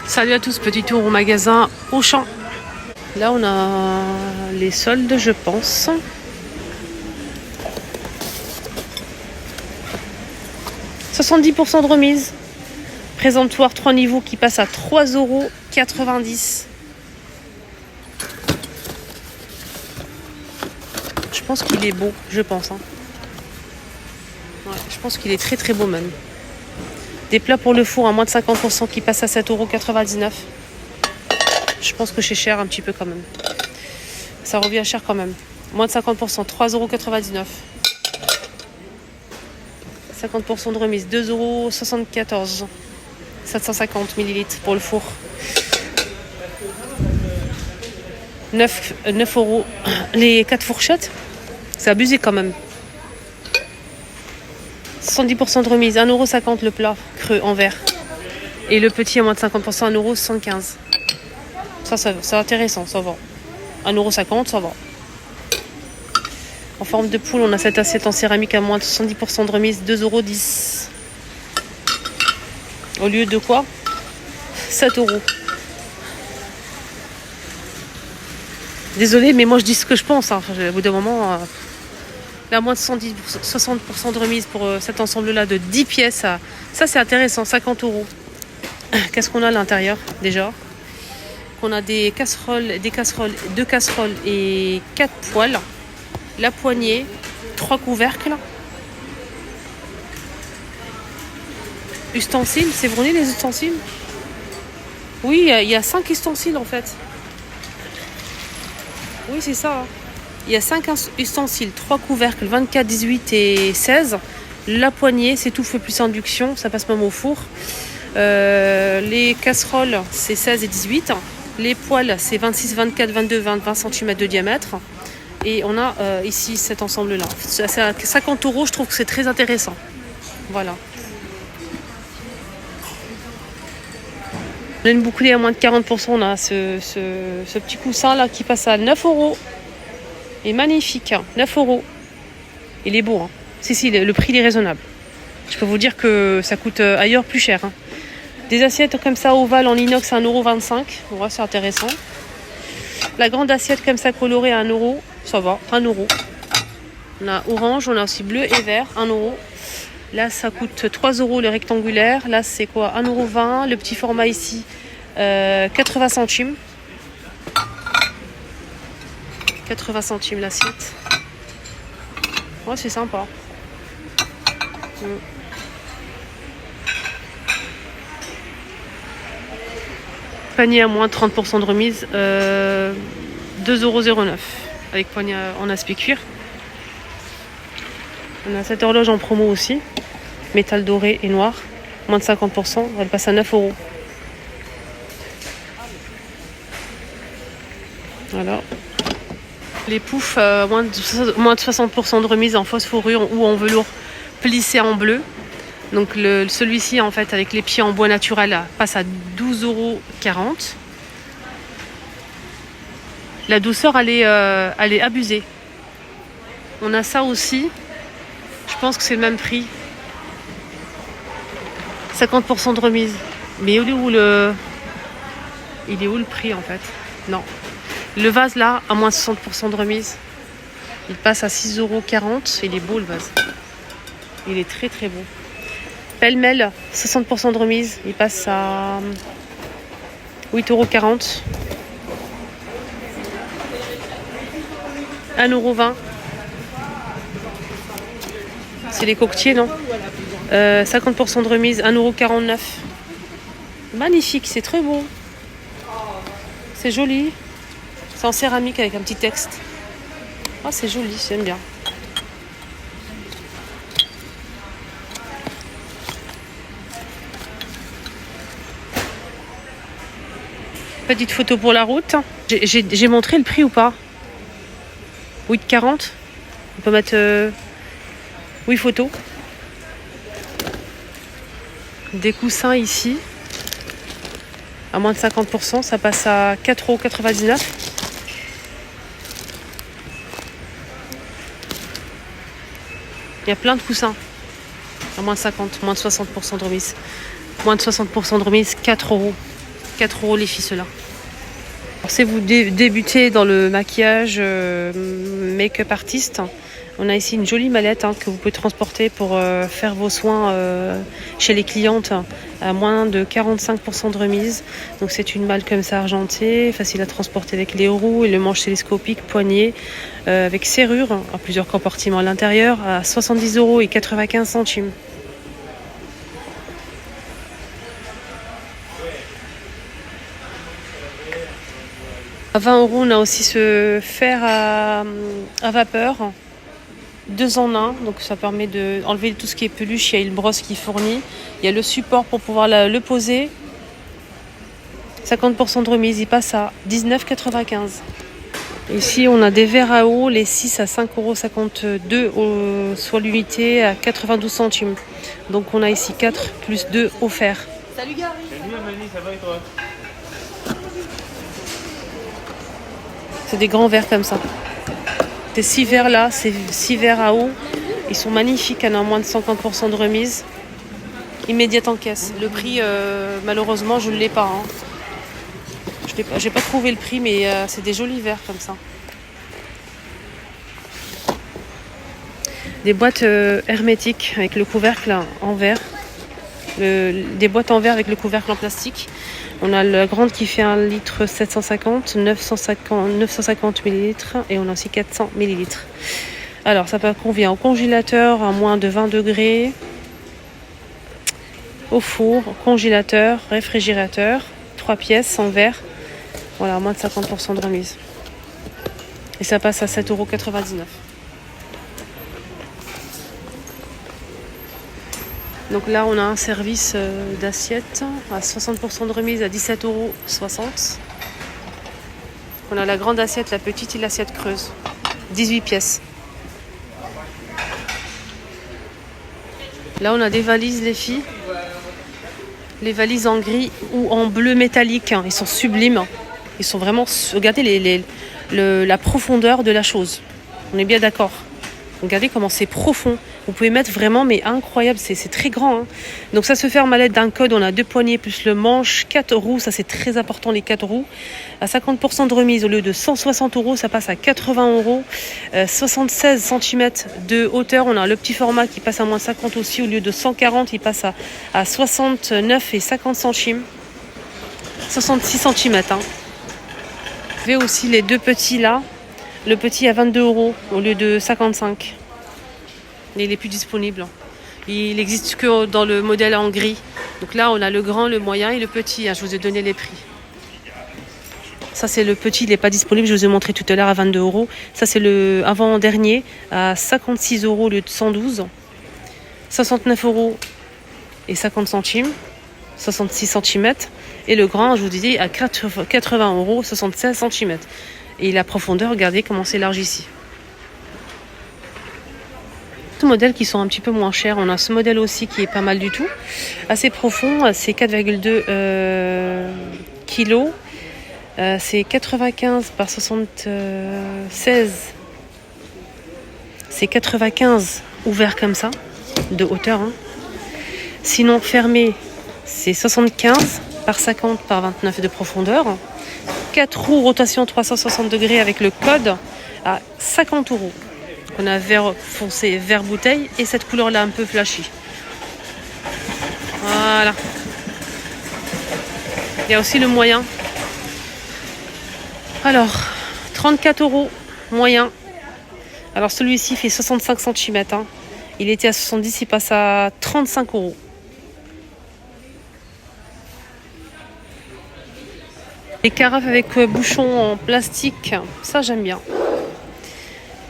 Salut à tous, petit tour au magasin Auchan. Là on a les soldes je pense. « 70% de remise. Présentoir 3 niveaux qui passe à 3,90 €. Je pense qu'il est beau, je pense. Ouais, je pense qu'il est très très beau même. Des plats pour le four à moins de 50% qui passent à 7,99 €. Je pense que c'est cher un petit peu quand même. Ça revient cher quand même. Moins de 50%, 3,99 €. 50% de remise, 2,74 €. 750 ml pour le four. 9 €. Les 4 fourchettes, c'est abusé quand même. 70% de remise, 1,50 € le plat creux en verre. Et le petit à moins de 50%, 1,75 €. Ça c'est intéressant, ça va. 1,50 €, ça va. En forme de poule, on a cette assiette en céramique à moins de 70% de remise, 2,10 €. Au lieu de quoi 7 €. Désolée, mais moi je dis ce que je pense. Hein. Au bout d'un moment, là, moins de 60% de remise pour cet ensemble-là de 10 pièces. Ça, c'est intéressant, 50 €. Qu'est-ce qu'on a à l'intérieur déjà? On a des casseroles, 2 casseroles et 4 poêles. La poignée, 3 couvercles. Ustensiles, c'est fourni les ustensiles? Oui, il y a 5 ustensiles en fait. Oui, c'est ça. Il y a 5 ustensiles, 3 couvercles, 24, 18 et 16. La poignée, c'est tout feu plus induction, ça passe même au four. Les casseroles, c'est 16 et 18. Les poêles, c'est 26, 24, 22, 20 cm de diamètre. Et on a ici cet ensemble-là. C'est à 50 €, je trouve que c'est très intéressant. Voilà. On a une bouclée à moins de 40%. On a ce petit coussin là qui passe à 9 €. Il est magnifique, 9 €. Il est beau. Hein. Si, le prix il est raisonnable. Je peux vous dire que ça coûte ailleurs plus cher. Hein. Des assiettes comme ça ovales en inox à 1,25 €. Ouais, c'est intéressant. La grande assiette comme ça colorée à 1 €. Ça va, 1 €. On a orange, on a aussi bleu et vert, 1 €. Là, ça coûte 3 € le rectangulaire. Là, c'est quoi? 1,20 €. Le petit format ici, 80 centimes. 80 centimes l'assiette. Ouais, c'est sympa. Panier à moins de 30% de remise, 2,09 € avec poignée en aspect cuir. On a cette horloge en promo aussi, métal doré et noir, moins de 50%, elle passe à 9 €. Voilà. Les poufs, moins de 60% de remise en phosphorure ou en velours plissé en bleu. Donc celui-ci en fait avec les pieds en bois naturel passe à 12,40 €. La douceur elle est abusée. On a ça aussi. Je pense que c'est le même prix. 50% de remise. Mais il est où le prix en fait? Non. Le vase là, à moins de 60% de remise. Il passe à 6,40 €. Il est beau le vase. Il est très très beau. Pêle-mêle, 60% de remise. Il passe à 8,40 €. 1,20 €. C'est les coquetiers, non? 50% de remise, 1,49 €. Magnifique, c'est très beau. C'est joli. C'est en céramique avec un petit texte. Ah, c'est joli, j'aime bien. Petite photo pour la route. J'ai montré le prix ou pas? 8,40 €. On peut mettre... Oui, photo. Des coussins ici. À moins de 50%, ça passe à 4,99 €. Il y a plein de coussins. À moins de 50, moins de 60% de remise. Moins de 60% de remise, 4 €. 4 € les filles, ceux-là. Si vous débutez dans le maquillage, make-up artiste, on a ici une jolie mallette que vous pouvez transporter pour faire vos soins chez les clientes à moins de 45% de remise. Donc c'est une malle comme ça argentée, facile à transporter avec les roues et le manche télescopique, poignet, avec serrure, à plusieurs compartiments à l'intérieur, à 70,95 €. À 20 €, on a aussi ce fer à vapeur, 2 en 1, donc ça permet d'enlever tout ce qui est peluche. Il y a une brosse qui fournit, il y a le support pour pouvoir le poser. 50% de remise, il passe à 19,95 €. Ici, on a des verres à eau, les 6 à 5,52 €, soit l'unité à 92 centimes. Donc on a ici 4 plus 2 offerts. Salut Gary. Salut Amélie, ça va et toi? C'est des grands verres comme ça. Ces 6 verres là, ces 6 verres à eau, ils sont magnifiques, à moins de 50% de remise. Immédiate en caisse. Le prix, malheureusement, je ne l'ai pas. Je n'ai pas trouvé le prix, mais c'est des jolis verres comme ça. Des boîtes hermétiques avec le couvercle en verre. Des boîtes en verre avec le couvercle en plastique. On a la grande qui fait 1 litre 750, 950 ml et on a aussi 400 ml. Alors ça convient au congélateur à moins de 20 degrés, au four, congélateur, réfrigérateur, 3 pièces en verre. Voilà, à moins de 50% de remise. Et ça passe à 7,99 €. Donc là, on a un service d'assiette à 60% de remise à 17,60 €. On a la grande assiette, la petite et l'assiette creuse. 18 pièces. Là, on a des valises, les filles. Les valises en gris ou en bleu métallique. Ils sont sublimes. Ils sont vraiment... Regardez la profondeur de la chose. On est bien d'accord. Regardez comment c'est profond. Vous pouvez mettre vraiment, mais incroyable, c'est très grand. Donc ça se ferme à l'aide d'un code. On a 2 poignées plus le manche, 4 roues. Ça c'est très important, les 4 roues. À 50% de remise, au lieu de 160 €, ça passe à 80 €. 76 cm de hauteur. On a le petit format qui passe à moins 50 aussi. Au lieu de 140, il passe à 69 et 50 centimes. 66 cm. Vous avez aussi les 2 petits là. Le petit à 22 € au lieu de 55. Et il n'est plus disponible. Il n'existe que dans le modèle en gris. Donc là, on a le grand, le moyen et le petit. Je vous ai donné les prix. Ça, c'est le petit, il n'est pas disponible. Je vous ai montré tout à l'heure à 22 €. Ça, c'est le avant-dernier à 56 € au lieu de 112. 69 € et 50 centimes. 66 cm. Et le grand, je vous disais, à 80 €, 76 cm. Et la profondeur, regardez comment c'est large ici. D'autres modèles qui sont un petit peu moins chers. On a ce modèle aussi qui est pas mal du tout. Assez profond, c'est 4,2 kg. C'est 95 par 76. C'est 95 ouvert comme ça, de hauteur. Sinon fermé, c'est 75 par 50 par 29 de profondeur. 4 roues rotation 360 degrés avec le code à 50 €. On a vert foncé, vert bouteille et cette couleur là un peu flashy. Voilà. Il y a aussi le moyen. Alors, 34 € moyen. Alors celui-ci fait 65 cm. Il était à 70, il passe à 35 €. Les carafes avec bouchons en plastique, ça j'aime bien.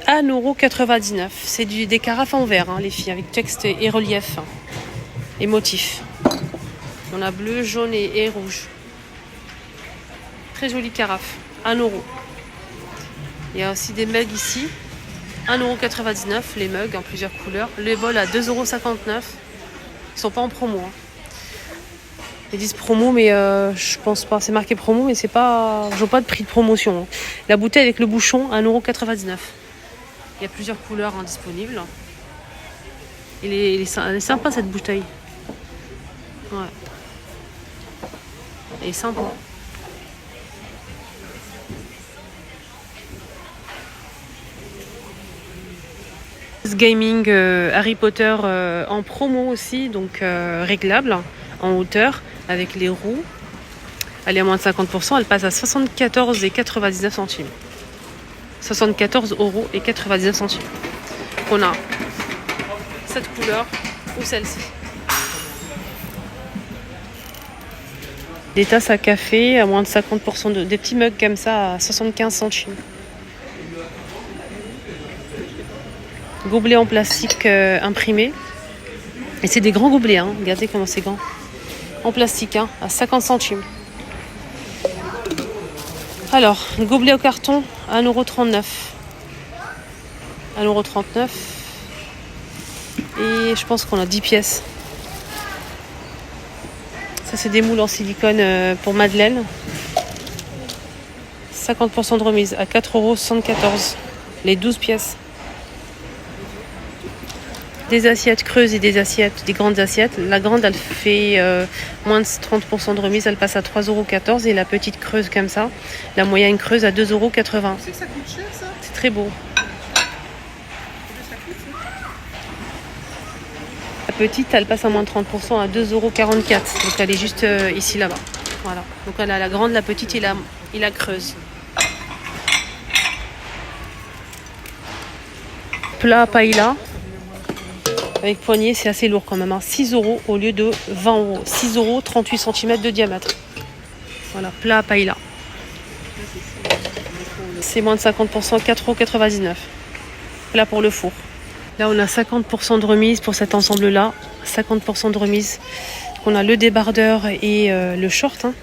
1,99 €. C'est des carafes en verre, les filles, avec texte et relief et motifs. On a bleu, jaune et rouge. Très jolie carafe. 1 €. Il y a aussi des mugs ici. 1,99 € les mugs en plusieurs couleurs. Les bols à 2,59 €. Ils sont pas en promo. Ils disent promo, mais je pense pas. C'est marqué promo, mais c'est pas. Je vois pas de prix de promotion. La bouteille avec le bouchon, 1,99 €. Il y a plusieurs couleurs disponibles. Elle est sympa cette bouteille. Ouais. et sympa. Gaming Harry Potter en promo aussi, donc réglable en hauteur avec les roues. Elle est à moins de 50%, elle passe à 74,99 centimes. 74,99 centimes. On a cette couleur ou celle-ci. Des tasses à café à moins de 50%, des petits mugs comme ça à 75 centimes. Gobelets en plastique imprimé. Et c'est des grands gobelets, hein. Regardez comment c'est grand. En plastique, hein, à 50 centimes. Alors, gobelet au carton à 1,39 €. 1,39 €. Et je pense qu'on a 10 pièces. Ça, c'est des moules en silicone pour Madeleine. 50% de remise à 4,74 €. Les 12 pièces. Des assiettes creuses et des grandes assiettes. La grande, elle fait moins de 30% de remise. Elle passe à 3,14 €. Et la petite creuse comme ça, la moyenne creuse à 2,80 €. Tu sais que ça coûte cher, ça? C'est très beau. La petite, elle passe à moins de 30% à 2,44 €. Donc elle est juste ici, là-bas. Voilà. Donc elle a la grande, la petite et la creuse. Plat paella. Avec poignée, c'est assez lourd quand même. Hein. 6 € au lieu de 20 €. 6 €, 38 cm de diamètre. Voilà, plat paella. C'est moins de 50%, 4,99 €. Là pour le four. Là, on a 50% de remise pour cet ensemble-là. 50% de remise. On a le débardeur et le short hein,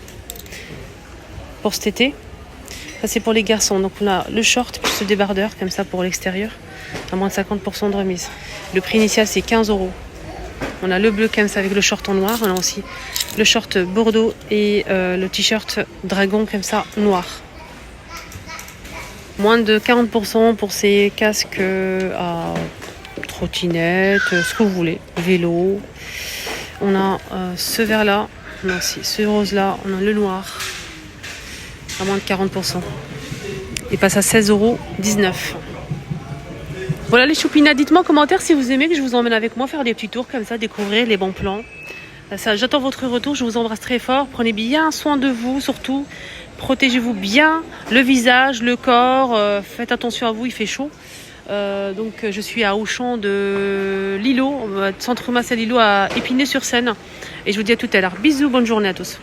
pour cet été. Ça, c'est pour les garçons. Donc, on a le short plus le débardeur, comme ça pour l'extérieur. À moins de 50% de remise. Le prix initial, c'est 15 €. On a le bleu comme ça avec le short en noir. On a aussi le short bordeaux et le t-shirt dragon comme ça noir. Moins de 40% pour ces casques à trottinette, ce que vous voulez, vélo. On a ce vert là, on a aussi ce rose là, on a le noir. À moins de 40%. Il passe à 16,19 €. Voilà les choupinats, dites-moi en commentaire si vous aimez que je vous emmène avec moi faire des petits tours comme ça, découvrir les bons plans. J'attends votre retour, je vous embrasse très fort. Prenez bien soin de vous surtout. Protégez-vous bien le visage, le corps. Faites attention à vous, il fait chaud. Donc je suis à Auchan de Lillo, centre commercial Lillo à Épinay-sur-Seine. Et je vous dis à tout à l'heure. Bisous, bonne journée à tous.